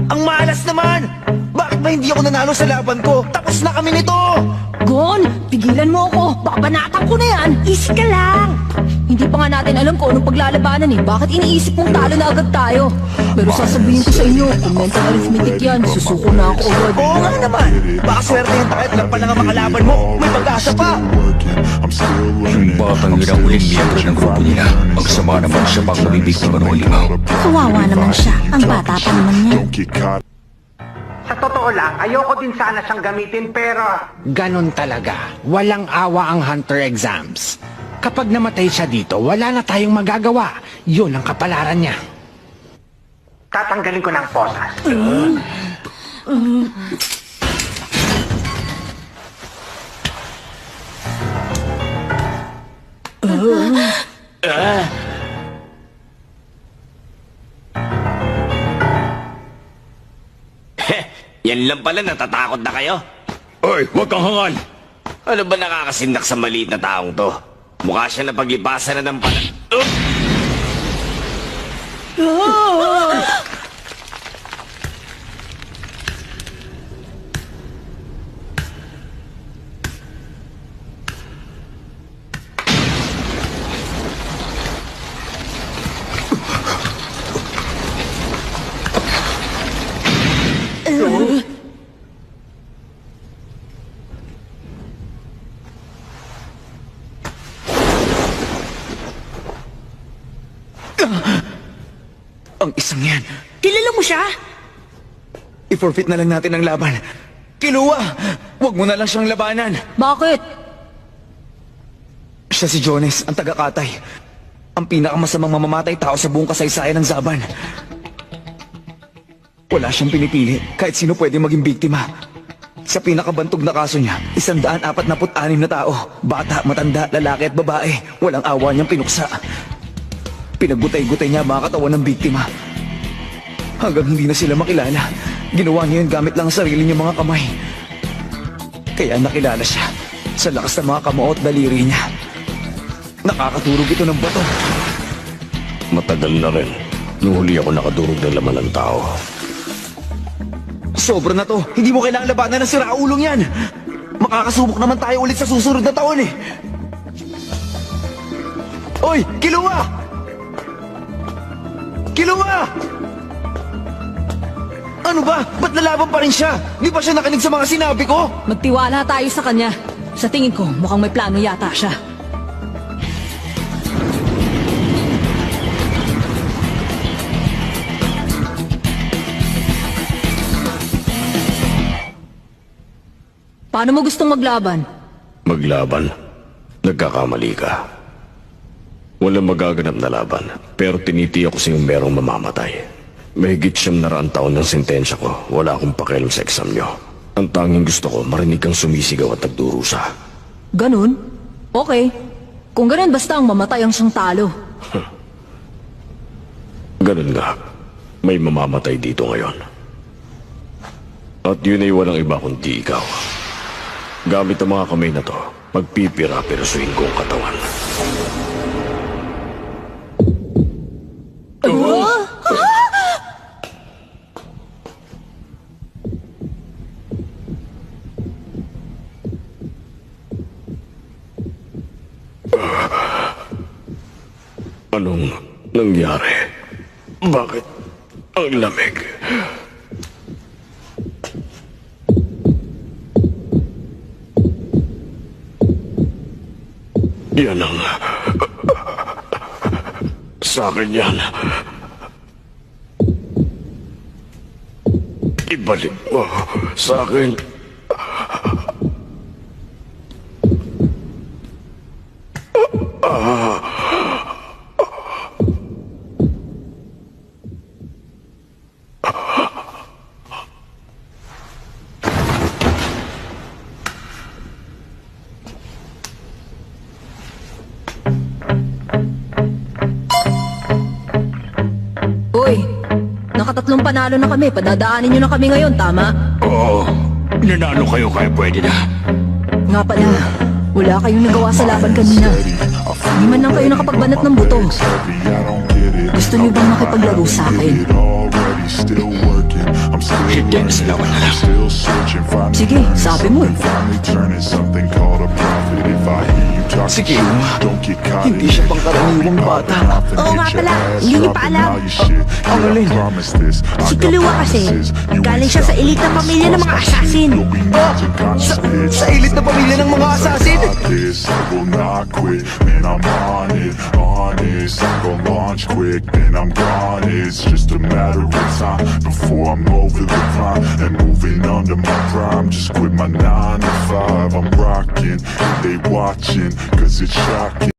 Ang malas naman! Bakit ba hindi ako nanalo sa laban ko? Tapos na kami nito! Gon, pigilan mo ako. Baka banatan ko na yan. Easy ka lang. Hindi pa nga natin alam kung anong paglalabanan eh. Bakit iniisip mong talo na agad tayo? Pero sasabihin ko sa inyo, kung mental arithmetic yan, susuko na ako agad. Oo nga naman! Baka swerte yung takit lang pala nga makalaban mo. May pag-asa pa! Yung batang yun ang uling miyembro ng grupo nila. Ang sama naman siya pang nabibiktima ng limaw. Kawawa naman siya. Ang bata pa naman niya. Sa totoo lang, ayoko din sana siyang gamitin pero... Ganon talaga. Walang awa ang Hunter exams. Kapag namatay siya dito, wala na tayong magagawa. Yun ang kapalaran niya. Tatanggalin ko ng posas. Yan lang pala, natatakot na kayo. Oy, huwag kang hangal! Ano ba nakakasindak sa maliit na taong to? Mukha siya na paglipasan na ng Ang isang yan. Kilala mo siya? I-forfeit na lang natin ang laban. Kiluwa! Huwag mo na lang siyang labanan. Bakit? Siya si Jones, ang taga-Katay. Ang pinakamasamang mamamatay tao sa buong kasaysayan ng Zaban. Wala siyang pinipili, kahit sino pwede maging biktima. Sa pinakabantog na kaso niya, 146 na tao. Bata, matanda, lalaki at babae. Walang awa niyang pinuksa. Pinaggutay-gutay niya ang mga katawan ng biktima. Hanggang hindi na sila makilala. Ginawa niya yun gamit lang ang sarili niyang mga kamay. Kaya nakilala siya sa lakas ng mga kamao at daliri niya. Nakakaturog ito ng bato. Matagal na rin. Nung huli ako nakadurog ng laman ng tao. Sobra na to. Hindi mo kailangang labanan ng siraulong yan. Makakasubok naman tayo ulit sa susunod na taon eh. Oy! Kiluwa! Kiluwa! Ano ba? Ba't lalaban pa rin siya? Di ba siya nakinig sa mga sinabi ko? Magtiwala tayo sa kanya. Sa tingin ko, mukhang may plano yata siya. Paano mo gustong maglaban? Maglaban? Nagkakamali ka. Walang magaganap na laban, pero tinitiyak ko sa yung merong mamamatay. Mahigit 700 taon ng sentensya ko, wala akong pakialam sa exam nyo. Ang tanging gusto ko, marinig kang sumisigaw at nagdurusa. Ganun? Okay. Kung ganun, basta ang mamatay ang siyang talo. Ganun nga, may mamamatay dito ngayon. At yun ay walang iba kundi ikaw. Gamit ang mga kamay na to, pagpipira-pirasuhin ko ang katawan. Anong nangyari? Bakit ang lamig? Yan ang... Sa akin yan. Ibalik mo sa akin. Uy, nakatatlong panalo na kami. Padadaanin nyo na kami ngayon, tama? Oo, nanalo kayo kaya pwede na. Nga pala, wala kayong nagawa sa laban kanina. Hindi man lang kayo nakapagbanat ng buto. Gusto niyo bang makipaglaro sa akin? ba? Still working, I'm still Hindi na learning, sila wala. I'm still searching, finally Sige, learning sabi mo something, finally turning something called a profit. If I hear you talking Sige, shit, don't get caught hindi in siya it. pangkaraniwang bata. Oo nga pala, hindi niyo pa alam. Ang alin? Si Kuluwa kasi, galing siya sa elite na pamilya ng mga assassin. Sa elite na pamilya ng mga assassin? This, I will not quit, man, I'm on it, honest. I'm gonna launch quick, then I'm gone. It's just a matter of time before I'm over the prime and moving under my prime. Just quit my 9 to 5. I'm rocking, and they watching, cause it's shocking.